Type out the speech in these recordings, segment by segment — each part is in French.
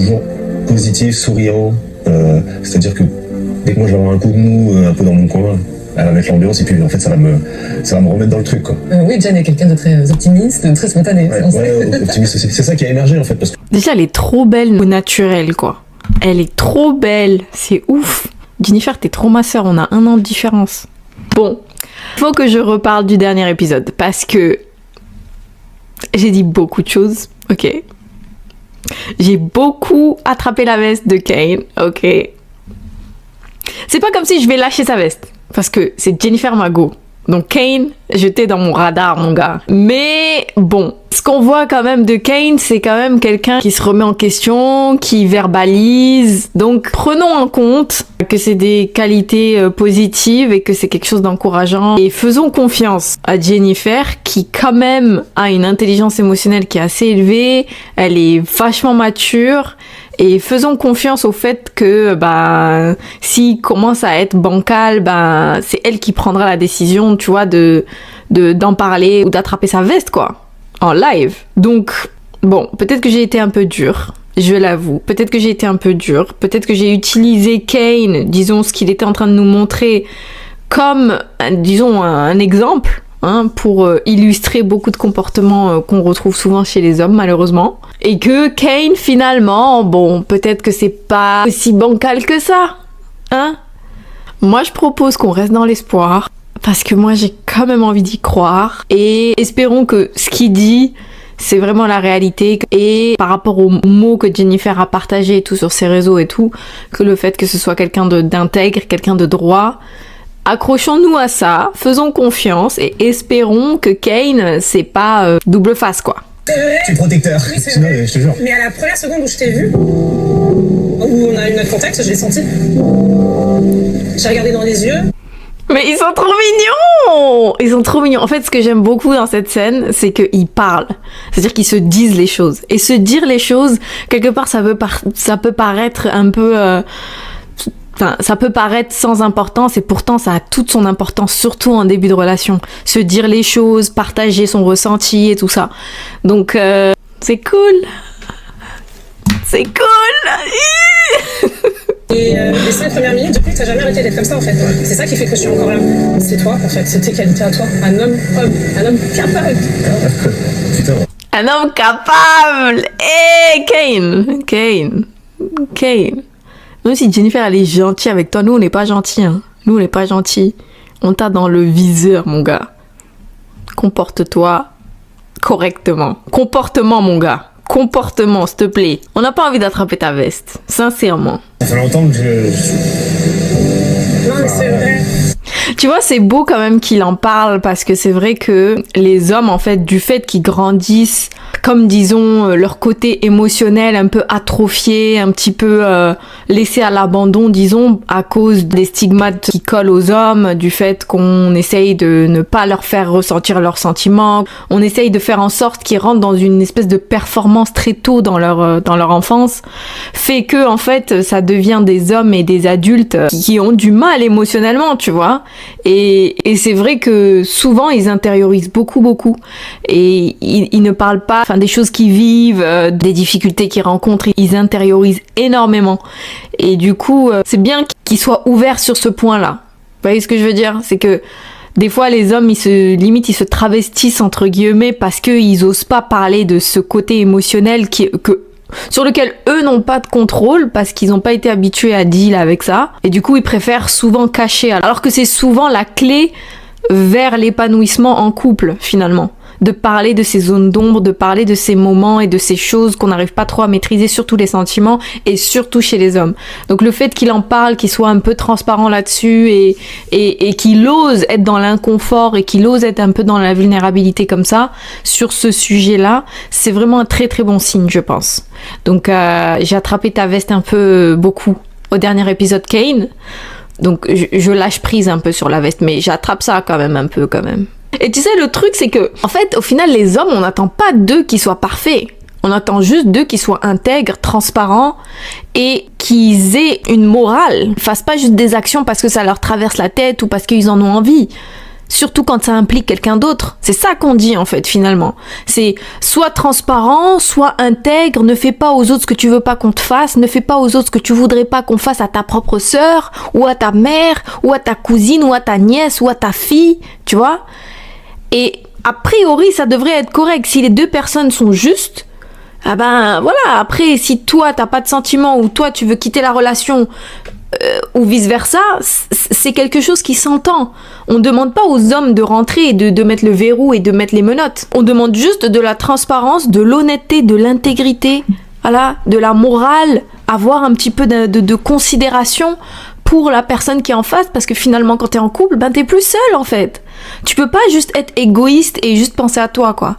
toujours positif, souriant. C'est-à-dire que dès que moi je vais avoir un coup de mou un peu dans mon coin, elle va mettre l'ambiance et puis en fait ça va me remettre dans le truc, quoi. Oui, Jen est quelqu'un de très optimiste, de très spontané. Ouais, optimiste aussi. C'est ça qui a émergé en fait. Parce que... Déjà, elle est trop belle au naturel, quoi. Elle est trop belle, c'est ouf. Jennifer, t'es trop ma sœur, on a 1 an de différence. Bon, faut que je reparle du dernier épisode parce que j'ai dit beaucoup de choses, ok. J'ai beaucoup attrapé la veste de Kane, ok. C'est pas comme si je vais lâcher sa veste parce que c'est Jennifer Mago. Donc Kane, j'étais dans mon radar, mon gars. Mais bon, ce qu'on voit quand même de Kane, c'est quand même quelqu'un qui se remet en question, qui verbalise. Donc prenons en compte que c'est des qualités positives et que c'est quelque chose d'encourageant. Et faisons confiance à Jennifer qui quand même a une intelligence émotionnelle qui est assez élevée. Elle est vachement mature. Et faisons confiance au fait que s'il commence à être bancal, c'est elle qui prendra la décision, tu vois, d'en parler ou d'attraper sa veste, quoi, en live. Donc, bon, peut-être que j'ai été un peu dure, je l'avoue. Peut-être que j'ai été un peu dure. Peut-être que j'ai utilisé Kane, disons, ce qu'il était en train de nous montrer comme, disons, un exemple. Pour illustrer beaucoup de comportements qu'on retrouve souvent chez les hommes, malheureusement. Et que Kane, finalement, bon, peut-être que c'est pas aussi bancal que ça, Moi, je propose qu'on reste dans l'espoir, parce que moi, j'ai quand même envie d'y croire. Et espérons que ce qu'il dit, c'est vraiment la réalité. Et par rapport aux mots que Jennifer a partagés et tout sur ses réseaux et tout, que le fait que ce soit quelqu'un d'intègre, quelqu'un de droit... Accrochons-nous à ça, faisons confiance et espérons que Kane, c'est pas double face, quoi. Tu es protecteur. Oui, c'est vrai. Je te jure. Mais à la première seconde où je t'ai vu, où on a eu notre contact, je l'ai senti. J'ai regardé dans les yeux. Mais ils sont trop mignons! Ils sont trop mignons. En fait, ce que j'aime beaucoup dans cette scène, c'est qu'ils parlent. C'est-à-dire qu'ils se disent les choses. Et se dire les choses, quelque part, ça peut paraître un peu... Enfin, ça peut paraître sans importance et pourtant ça a toute son importance, surtout en début de relation. Se dire les choses, partager son ressenti et tout ça. Donc, c'est cool. C'est cool. Et les 5 premières minutes, depuis que t'as jamais arrêté d'être comme ça, en fait. C'est ça qui fait que je suis encore là. C'est toi, en fait. C'est tes qualités à toi. Un homme capable. Putain. Un homme capable. Kane. Même si Jennifer, elle est gentille avec toi, nous, on n'est pas gentils. Nous, on n'est pas gentils. On t'a dans le viseur, mon gars. Comporte-toi correctement. Comportement, mon gars. Comportement, s'il te plaît. On n'a pas envie d'attraper ta veste. Sincèrement. Ça fait longtemps que Non, mais c'est vrai. Tu vois, c'est beau quand même qu'il en parle parce que c'est vrai que les hommes, en fait, du fait qu'ils grandissent, comme disons, leur côté émotionnel un peu atrophié, un petit peu laissé à l'abandon, disons, à cause des stigmates qui collent aux hommes, du fait qu'on essaye de ne pas leur faire ressentir leurs sentiments, on essaye de faire en sorte qu'ils rentrent dans une espèce de performance très tôt dans leur enfance, fait que, en fait, ça devient des hommes et des adultes qui ont du mal émotionnellement, tu vois. Et c'est vrai que souvent ils intériorisent beaucoup et ils ne parlent pas des choses qu'ils vivent, des difficultés qu'ils rencontrent, ils intériorisent énormément et du coup c'est bien qu'ils soient ouverts sur ce point-là. Vous voyez ce que je veux dire? C'est que des fois les hommes ils se travestissent entre guillemets parce qu'ils osent pas parler de ce côté émotionnel sur lequel eux n'ont pas de contrôle parce qu'ils n'ont pas été habitués à deal avec ça. Et du coup, ils préfèrent souvent cacher. Alors que c'est souvent la clé vers l'épanouissement en couple, finalement. De parler de ces zones d'ombre, de parler de ces moments et de ces choses qu'on n'arrive pas trop à maîtriser, surtout les sentiments et surtout chez les hommes. Donc le fait qu'il en parle, qu'il soit un peu transparent là-dessus et qu'il ose être dans l'inconfort et qu'il ose être un peu dans la vulnérabilité comme ça, sur ce sujet-là, c'est vraiment un très très bon signe, je pense. Donc j'ai attrapé ta veste un peu beaucoup au dernier épisode Kane. Donc je lâche prise un peu sur la veste, mais j'attrape ça quand même un peu quand même. Et tu sais, le truc, c'est que, en fait, au final, les hommes, on n'attend pas d'eux qu'ils soient parfaits. On attend juste d'eux qu'ils soient intègres, transparents et qu'ils aient une morale. Ils fassent pas juste des actions parce que ça leur traverse la tête ou parce qu'ils en ont envie. surtout quand ça implique quelqu'un d'autre. C'est ça qu'on dit en fait finalement. C'est sois transparent, sois intègre, ne fais pas aux autres ce que tu veux pas qu'on te fasse, ne fais pas aux autres ce que tu voudrais pas qu'on fasse à ta propre sœur, ou à ta mère, ou à ta cousine, ou à ta nièce, ou à ta fille, tu vois. Et a priori ça devrait être correct si les deux personnes sont justes. Ah ben voilà, après si toi t'as pas de sentiments ou toi tu veux quitter la relation ou vice versa, c'est quelque chose qui s'entend. On demande pas aux hommes de rentrer et de mettre le verrou et de mettre les menottes. On demande juste de la transparence, de l'honnêteté, de l'intégrité, voilà, de la morale, avoir un petit peu de considération pour la personne qui est en face, parce que finalement quand t'es en couple, ben t'es plus seul en fait. Tu peux pas juste être égoïste et juste penser à toi quoi.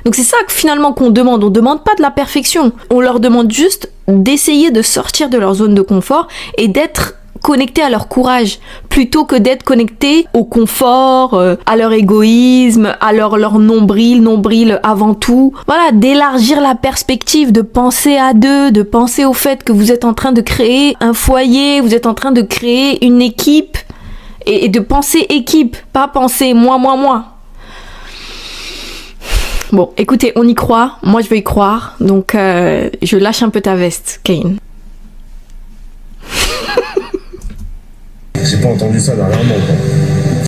Donc c'est ça que finalement qu'on demande. On demande pas de la perfection. On leur demande juste d'essayer de sortir de leur zone de confort et d'être connectés à leur courage plutôt que d'être connectés au confort, à leur égoïsme, à leur nombril avant tout. Voilà, d'élargir la perspective, de penser à deux, de penser au fait que vous êtes en train de créer un foyer, vous êtes en train de créer une équipe et de penser équipe, pas penser moi. Bon, écoutez, on y croit. Moi, je veux y croire. Donc, je lâche un peu ta veste, Kane. J'ai pas entendu ça dernièrement, quoi.